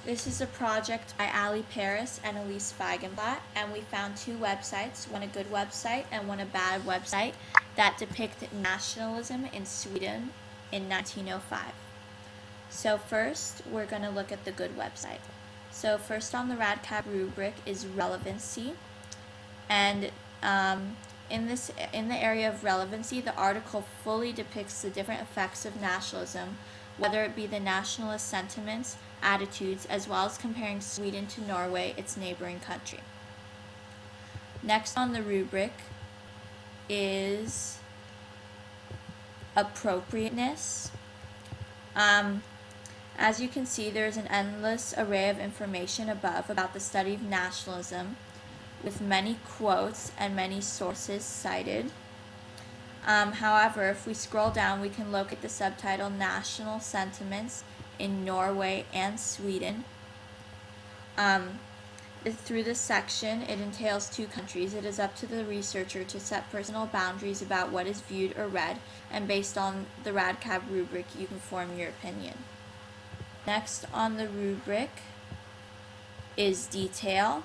This is a project by Peris and Feigenblatt, and we found two websites, one a good website and one a bad website, that depict nationalism in Sweden in 1905. So first, we're going to look at the good website. So first on the RADCAB rubric is relevancy, and in the area of relevancy, the article fully depicts the different effects of nationalism, whether it be the nationalist sentiments, attitudes, as well as comparing Sweden to Norway, its neighboring country. Next on the rubric is appropriateness. As you can see, there is an endless array of information above about the study of nationalism, with many quotes and many sources cited. However, if we scroll down, we can locate the subtitle National Sentiments in Norway and Sweden. Through this section, it entails two countries. It is up to the researcher to set personal boundaries about what is viewed or read, and based on the RADCAB rubric, you can form your opinion. Next on the rubric is detail.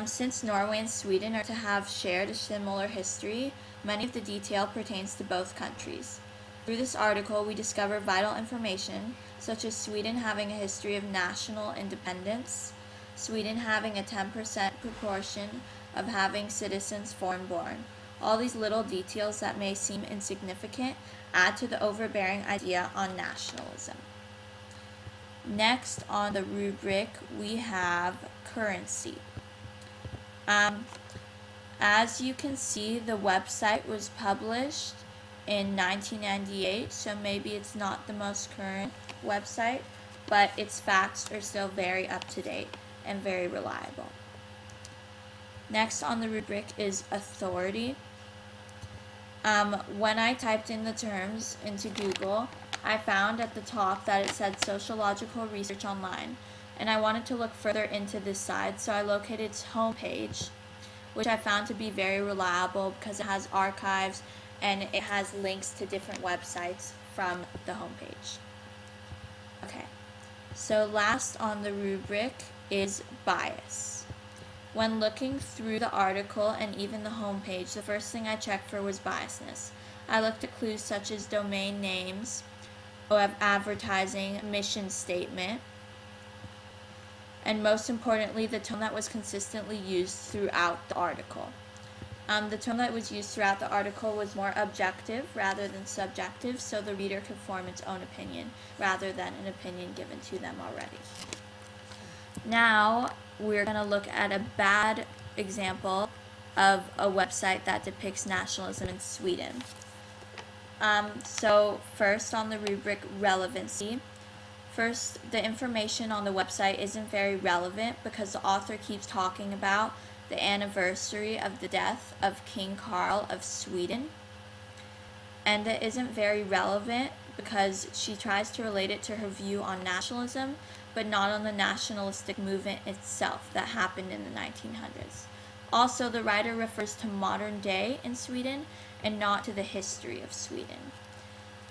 Since Norway and Sweden are to have shared a similar history, many of the detail pertains to both countries. Through this article, we discover vital information, such as Sweden having a history of national independence, Sweden having a 10% proportion of having citizens foreign-born. All these little details that may seem insignificant add to the overbearing idea on nationalism. Next on the rubric, we have currency. As you can see, the website was published in 1998, so maybe it's not the most current website, but its facts are still very up to date and very reliable. Next on the rubric is authority. When I typed in the terms into Google, I found at the top that it said Sociological Research Online, and I wanted to look further into this site, so I located its homepage, which I found to be very reliable because it has archives and it has links to different websites from the homepage. Okay, so last on the rubric is bias. When looking through the article and even the homepage, the first thing I checked for was biasness. I looked at clues such as domain names, advertising, mission statement, and most importantly, the tone that was consistently used throughout the article. The tone that was used throughout the article was more objective rather than subjective, so the reader could form its own opinion rather than an opinion given to them already. Now, we're going to look at a bad example of a website that depicts nationalism in Sweden. So first on the rubric relevancy. First, the information on the website isn't very relevant because the author keeps talking about the anniversary of the death of King Carl of Sweden. And it isn't very relevant because she tries to relate it to her view on nationalism, but not on the nationalistic movement itself that happened in the 1900s. Also, the writer refers to modern day in Sweden and not to the history of Sweden.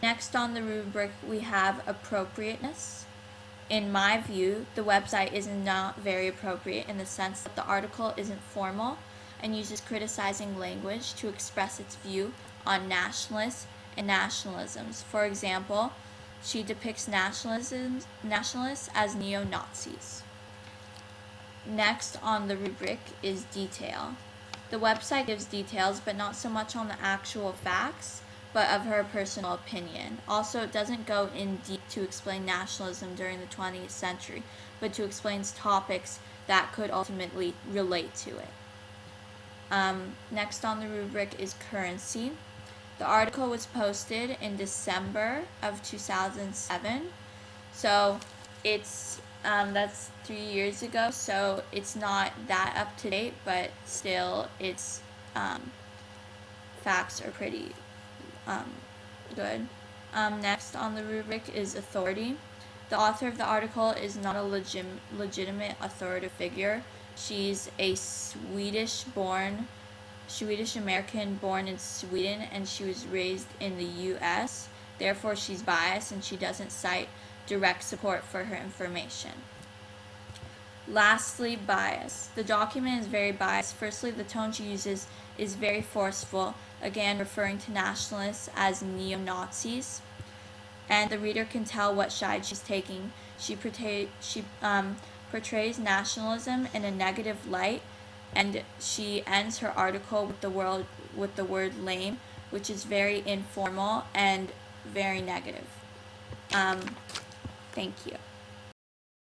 Next on the rubric, we have appropriateness. In my view, the website is not very appropriate in the sense that the article isn't formal and uses criticizing language to express its view on nationalists and nationalisms. For example, she depicts nationalists as neo-Nazis. Next on the rubric is detail. The website gives details, but not so much on the actual facts, but of her personal opinion. Also, it doesn't go in deep to explain nationalism during the 20th century, but to explain topics that could ultimately relate to it. Next on the rubric is currency. The article was posted in December of 2007, so it's that's 3 years ago, so it's not that up to date, but still its facts are pretty good. Next on the rubric is authority. The author of the article is not a legitimate authoritative figure. She's a Swedish American born in Sweden, and she was raised in the US. Therefore, she's biased and she doesn't cite direct support for her information. Lastly, bias. The document is very biased. Firstly, the tone she uses is very forceful, again referring to nationalists as neo-Nazis, and the reader can tell what side she's taking. She portrays nationalism in a negative light, and she ends her article with the word lame, which is very informal and very negative. Thank you.